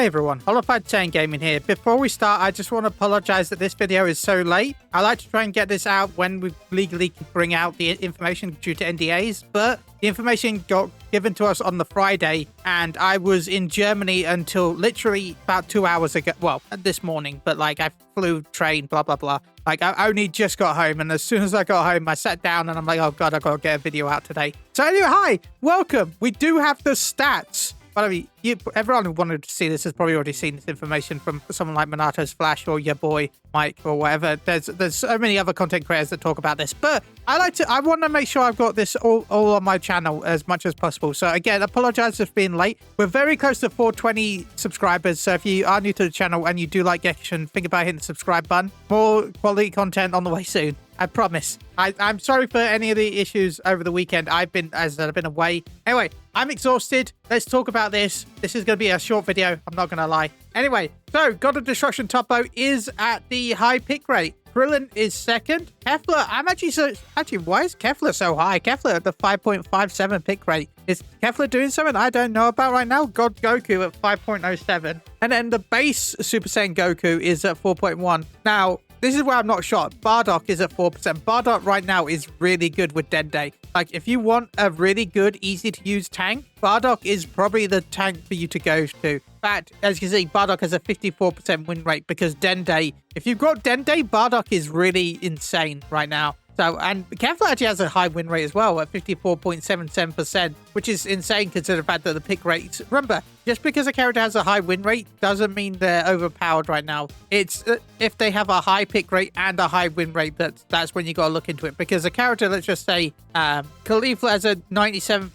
Hey everyone, Holified 10 Gaming here. Before we start, I just want to apologize that this video is so late. I like to try and get this out when we legally can bring out the information due to NDAs, but the information got given to us on the Friday, and I was in Germany until literally about 2 hours ago. Well, this morning, but like I flew, train, blah, blah, blah. Like I only just got home, and as soon as I got home, I sat down and I'm like, oh God, I've got to get a video out today. So anyway, hi, welcome. We do have the stats. But I mean, everyone who wanted to see this has probably already seen this information from someone like Monato's Flash or your boy Mike or whatever. There's so many other content creators that talk about this, but I want to make sure I've got this all on my channel as much as possible. So again, apologize for being late. We're very close to 420 subscribers. So if you are new to the channel and you do like action, think about hitting the subscribe button. More quality content on the way soon. I promise. I'm sorry for any of the issues over the weekend. I've been away. Anyway, I'm exhausted. Let's talk about this. This is going to be a short video. I'm not going to lie. Anyway, so God of Destruction Topo is at the high pick rate. Krillin is second. Kefla, why is Kefla so high? Kefla at the 5.57 pick rate. Is Kefla doing something I don't know about right now? God Goku at 5.07. And then the base Super Saiyan Goku is at 4.1. Now, this is where I'm not shocked. Bardock is at 4%. Bardock right now is really good with Dende. Like, if you want a really good, easy-to-use tank, Bardock is probably the tank for you to go to. In fact, as you can see, Bardock has a 54% win rate because Dende, if you've got Dende, Bardock is really insane right now. So, and Kefla actually has a high win rate as well at 54.77%, which is insane considering the fact that the pick rates. Remember, just because a character has a high win rate doesn't mean they're overpowered right now. It's if they have a high pick rate and a high win rate, that's when you got to look into it. Because a character, let's just say, Caulifla has a 97%,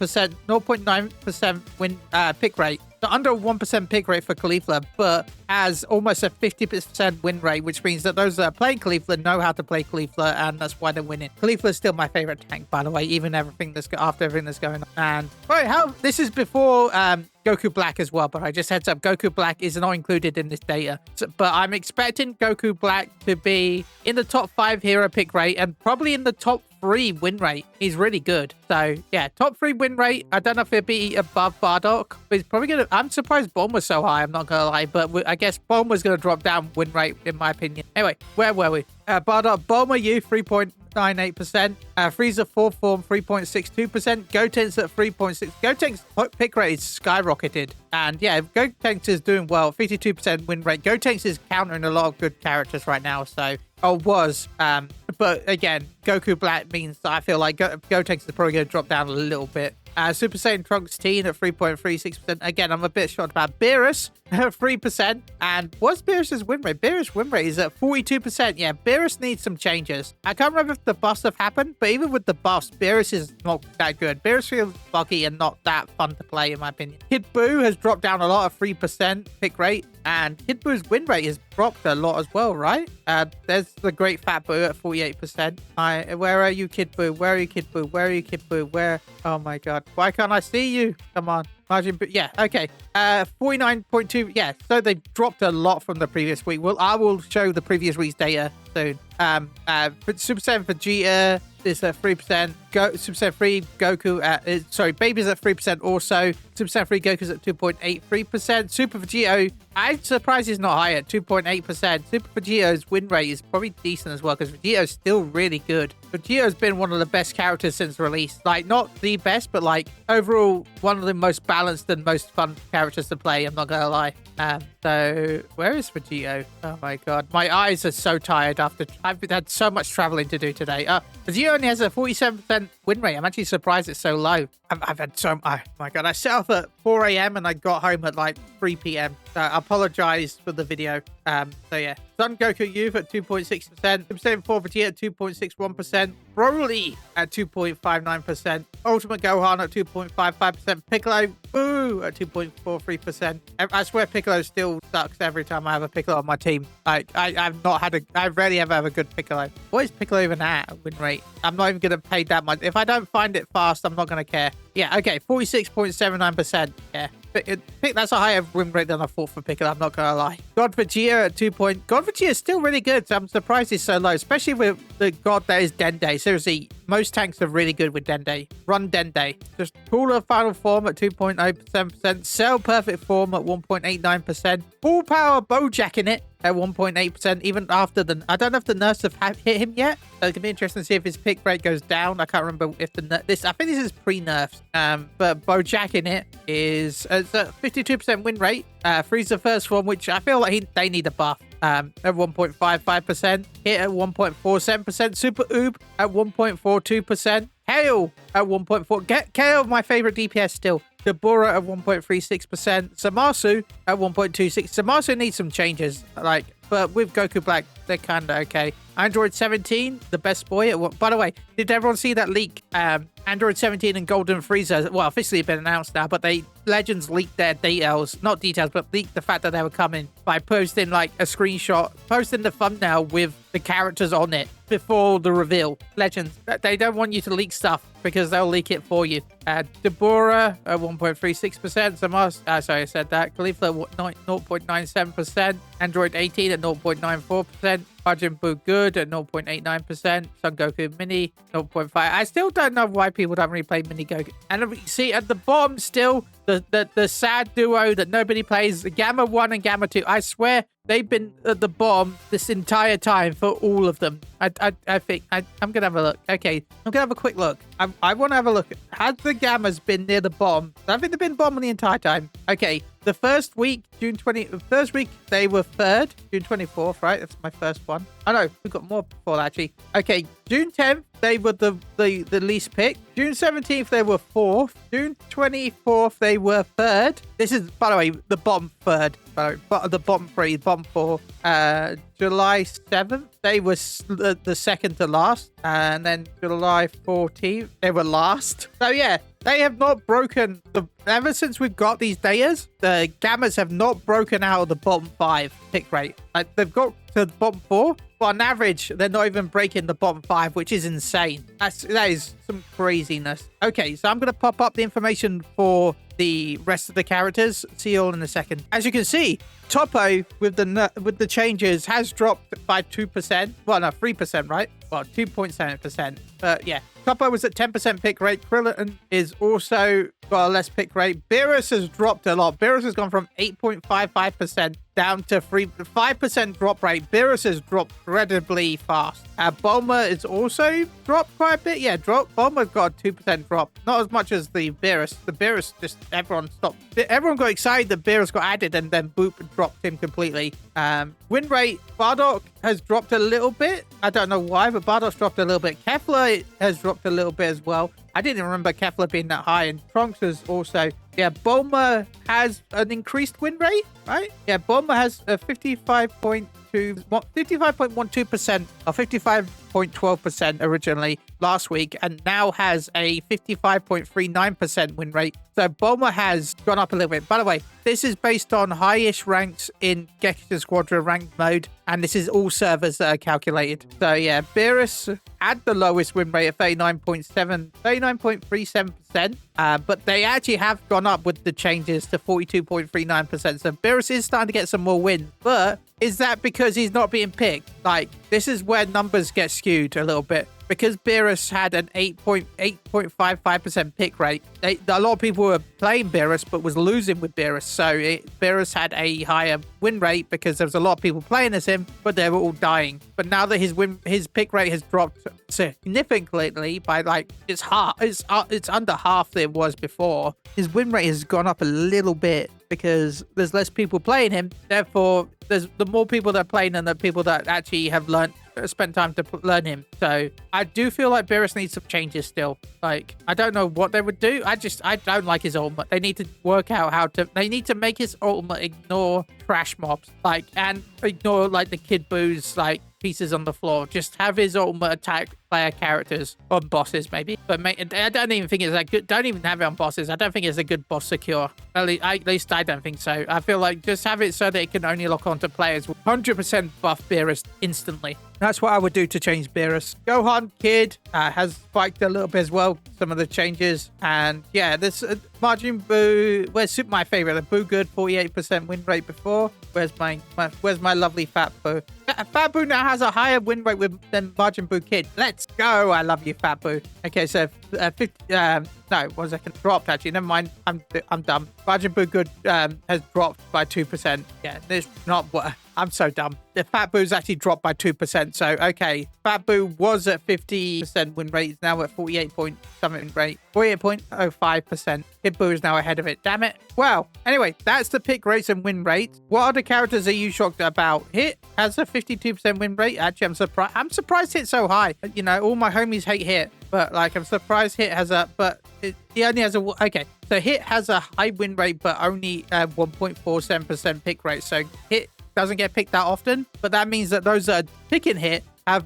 0.9% win pick rate. So under 1% pick rate for Caulifla, but has almost a 50% win rate, which means that those that are playing Caulifla know how to play Caulifla, and that's why they're winning. Caulifla is still my favorite tank, by the way, even after everything that's going on. And this is before Goku Black as well, but I just heads up, Goku Black is not included in this data. So, but I'm expecting Goku Black to be in the top 5 hero pick rate and probably in the top 3 win rate. He's really good. So yeah, top 3 win rate. I don't know if it'd be above Bardock, but he's probably gonna. I'm surprised Bomb was so high. I'm not gonna lie, but I guess Bomb was gonna drop down win rate in my opinion. Anyway, where were we? Bardock, Bomber U 3.98%, Frieza 4 form 3.62%, Gotenks at 3.6. Gotenks pick rate is skyrocketed, and yeah, Gotenks is doing well, 52% win rate. Gotenks is countering a lot of good characters right now, so but again, Goku Black means that I feel like Gotenks is probably going to drop down a little bit. Super Saiyan Trunks Teen at 3.36%. Again, I'm a bit shocked about Beerus at 3%. And what's Beerus's win rate? Beerus' win rate is at 42%. Yeah, Beerus needs some changes. I can't remember if the buffs have happened, but even with the buffs, Beerus is not that good. Beerus feels buggy and not that fun to play, in my opinion. Kid Buu has dropped down a lot of 3% pick rate. And Kid Buu's win rate has dropped a lot as well, right? There's the Great Fat Buu at 48%. Where are you, Kid Buu? Where are you, Kid Buu? Where are you, Kid Buu? Where? Oh my God. Why can't I see you? Come on. Margin, yeah, okay. 49.2, yeah, so they dropped a lot from the previous week. Well, I will show the previous week's data soon. For Super Saiyan Vegeta is at 3%. Super Saiyan 3 Goku Baby's at 3% also. Super Saiyan 3 Goku's at 2.83%. Super Vegito, I'm surprised he's not high at 2.8%. Super Vegito's win rate is probably decent as well because Vegito's still really good. Vegito's been one of the best characters since release. Like, not the best, but like overall one of the most balanced and most fun characters to play, I'm not gonna lie. So where is Vegito? Oh my God, my eyes are so tired after I've had so much traveling to do today. Vegito only has a 47% win rate. I'm actually surprised it's so low. I've had so, oh my God, I set off at 4 a.m. and I got home at like 3 p.m. So I apologize for the video. So yeah, Son Goku Youth at 2.6%, Super Saiyan 4 Vegeta at 2.61%, Broly at 2.59%, Ultimate Gohan at 2.55%, Piccolo Boo at 2.43%. I swear Piccolo still sucks every time I have a Piccolo on my team. I rarely ever have a good Piccolo. What is Piccolo even at win rate? I'm not even going to pay that much. If I don't find it fast, I'm not going to care. Yeah, okay, 46.79%. Yeah. That's a higher win rate than I thought for Piccolo, I'm not gonna lie. God Vegeta at 2 point. God Vegeta is still really good. So I'm surprised he's so low, especially with the god that is Dende. Seriously, most tanks are really good with Dende. Run Dende. Just cooler final form at 2.07%. Cell perfect form at 1.89%. Full power Bojack in it at 1.8%, even after the... I don't know if the nerfs have hit him yet. So it can be interesting to see if his pick rate goes down. I can't remember if this... I think this is pre-nerfs. But Bojack in it is... it's a 52% win rate. Frieza first form, which I feel like they need a buff. At 1.55%. Hit at 1.47%. Super Oob at 1.42%. Kale at 1.4. Kale, my favorite DPS still. Deborah at 1.36%. Zamasu at 1.26. Zamasu needs some changes, but with Goku Black, they're kind of okay. Android 17, the best boy. By the way, did everyone see that leak? Android 17 and Golden Frieza, well, officially been announced now, but Legends leaked their details, not details, but leaked the fact that they were coming by posting a screenshot, posting the thumbnail with the characters on it before the reveal. Legends, they don't want you to leak stuff because they'll leak it for you. Deborah at 1.36%. Sorry, I said that. Khalifa 0.97%. Android 18 at 0.94%. Majin Buu Good at 0.89%. Son Goku Mini 0.5. I still don't know why people don't really play Mini Goku. And you see at the bottom still the sad duo that nobody plays, Gamma 1 and Gamma 2. I swear they've been at the bottom this entire time for all of them. I think I'm gonna have a look. Okay, I'm gonna have a quick look. I want to have a look. Has the Gammas been near the bottom? I think they've been bottom the entire time. Okay, the first week, first week they were third, June 24th, right? That's my first one. Oh no, we've got more before that, actually. Okay, June 10th, they were the least picked. June 17th, they were fourth. June 24th, they were third. This is, by the way, the bottom third. The bottom three, bottom four. July 7th, they were the second to last. And then July 14th, they were last. So yeah, they have not broken ever since we've got these datas, the Gammas have not broken out of the bottom 5 pick rate. They've got to the bottom 4, but on average, they're not even breaking the bottom 5, which is insane. That is some craziness. Okay, so I'm going to pop up the information for the rest of the characters. See you all in a second. As you can see, Topo with the changes has dropped by 2%. Well, no, 3%, right? Well, 2.7%. But yeah, Topo was at 10% pick rate. Krillin is also got a less pick rate. Beerus has dropped a lot. Beerus has gone from 8.55% down to 5% drop rate. Beerus has dropped incredibly fast. Bulma is also dropped quite a bit. Yeah, Bulma's got a 2% drop. Not as much as the Beerus. The Beerus just, everyone stopped. Everyone got excited that Beerus got added and then boop dropped him completely. Win rate, Bardock has dropped a little bit. I don't know why, but Bardock's dropped a little bit. Kefla has dropped a little bit as well. I didn't remember Kefla being that high, and Trunks is also... Yeah, Bulma has an increased win rate, right? Yeah, Bulma has a 55.12% or 55.12% originally last week, and now has a 55.39% win rate. So Bulma has gone up a little bit. By the way, this is based on high-ish ranks in Gekiga Squadra ranked mode, and this is all servers that are calculated. So yeah, Beerus had the lowest win rate of 39.37%, but they actually have gone up with the changes to 42.39%. So Beerus is starting to get some more wins, but is that because he's not being picked? This is where numbers get skewed a little bit. Because Beerus had an 8.55% pick rate, a lot of people were playing Beerus but was losing with Beerus. So Beerus had a higher win rate because there was a lot of people playing as him, but they were all dying. But now that his pick rate has dropped significantly by it's under half that it was before. His win rate has gone up a little bit because there's less people playing him. Therefore, there's the more people that are playing and the people that actually have spent time to learn him. So I do feel like Beerus needs some changes still. I don't know what they would do. I don't like his ultimate. They need to work out they need to make his ultimate ignore trash mobs, and ignore the Kid Boo's pieces on the floor. Just have his ultimate attack player characters on bosses, maybe. But I don't even think it's that good. Don't even have it on bosses. I don't think it's a good boss secure. At least I don't think so. I feel like just have it so that it can only lock onto players. 100% buff Beerus instantly. That's what I would do to change Beerus. Gohan Kid has spiked a little bit as well, some of the changes. And yeah, this Majin Buu, where's my favorite? The Buu Good, 48% win rate before. Where's my lovely Fat Buu? Fat Buu now has a higher win rate than Majin Buu Kid. Let's go. I love you, Fat Buu. Okay, so 50, no, 1 second. Dropped, actually. Never mind. I'm dumb. Majin Buu Good has dropped by 2%. Yeah, this not what... I'm so dumb. The Fat Boo's actually dropped by 2%. So, okay. Fat Boo was at 50% win rate. It's now at 48 point something win rate. 48.05%. Kid Boo is now ahead of it. Damn it. Well, anyway, that's the pick rates and win rates. What other characters are you shocked about? Hit has a 52% win rate. Actually, I'm surprised Hit's so high. You know, all my homies hate Hit. But, like, I'm surprised Hit has a... But he only has a... Okay. So, Hit has a high win rate, but only 1.47% pick rate. So, Hit doesn't get picked that often, but that means that those that are picking Hit have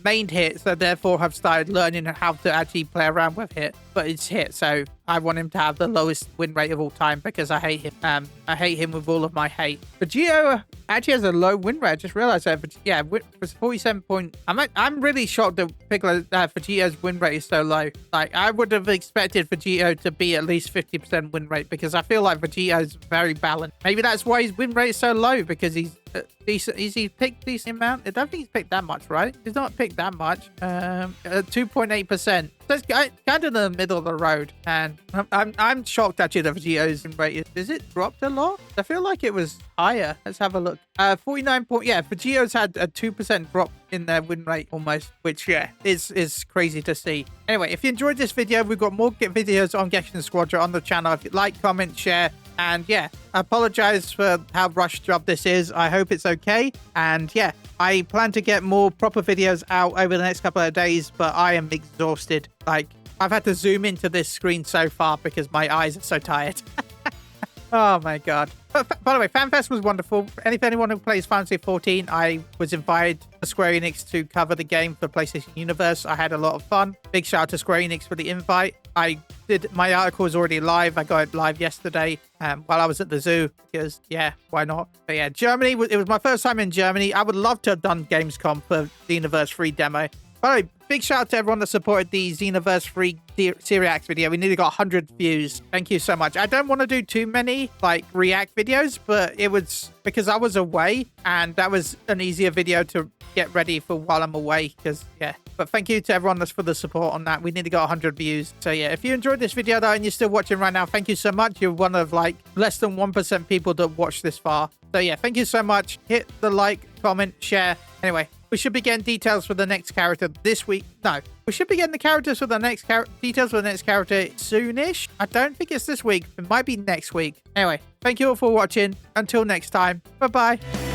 mained Hit, so therefore have started learning how to actually play around with Hit. But it's Hit, so I want him to have the lowest win rate of all time because I hate him. I hate him with all of my hate. Vegito actually has a low win rate. I just realized that. But yeah, it was 47 point. I'm really shocked that Vegito's win rate is so low. Like, I would have expected Vegito to be at least 50% win rate because I feel like Vegito's very balanced. Maybe that's why his win rate is so low, because he's decent. Is he picked decent amount? I don't think he's picked that much, right? He's not picked that much. 2.8%. So it's kind of in the middle of the road, and I'm shocked actually that Vegito's win rate is it dropped a lot? I feel like it was higher. Let's have a look. 49 point. Yeah, Vegito's had a 2% drop in their win rate almost, which yeah is crazy to see. Anyway, if you enjoyed this video, we've got more videos on Genshin Squadra on the channel. If you like, comment, share. And yeah, I apologize for how rushed job this is. I hope it's okay. And yeah, I plan to get more proper videos out over the next couple of days, but I am exhausted. Like, I've had to zoom into this screen so far because my eyes are so tired. Oh my god. But by the way, FanFest was wonderful. And if anyone who plays Final Fantasy 14, I was invited to Square Enix to cover the game for PlayStation Universe. I had a lot of fun. Big shout out to Square Enix for the invite. My article is already live. I got it live yesterday while I was at the zoo because, yeah, why not? But yeah, Germany, it was my first time in Germany. I would love to have done Gamescom for the Xenoverse 3 demo. By the way, big shout out to everyone that supported the Xenoverse 3 React video. We nearly got 100 views. Thank you so much. I don't want to do too many like React videos, but it was because I was away and that was an easier video to get ready for while I'm away because, yeah. But thank you to everyone that's for the support on that. We nearly got 100 views. So yeah, if you enjoyed this video though and you're still watching right now, thank you so much. You're one of like less than 1% people that watch this far. So yeah, thank you so much. Hit the like, comment, share. Anyway, we should be getting details for the next character this week. No, we should be getting the characters for the next details for the next character soonish. I don't think it's this week. It might be next week. Anyway, thank you all for watching. Until next time. Bye-bye.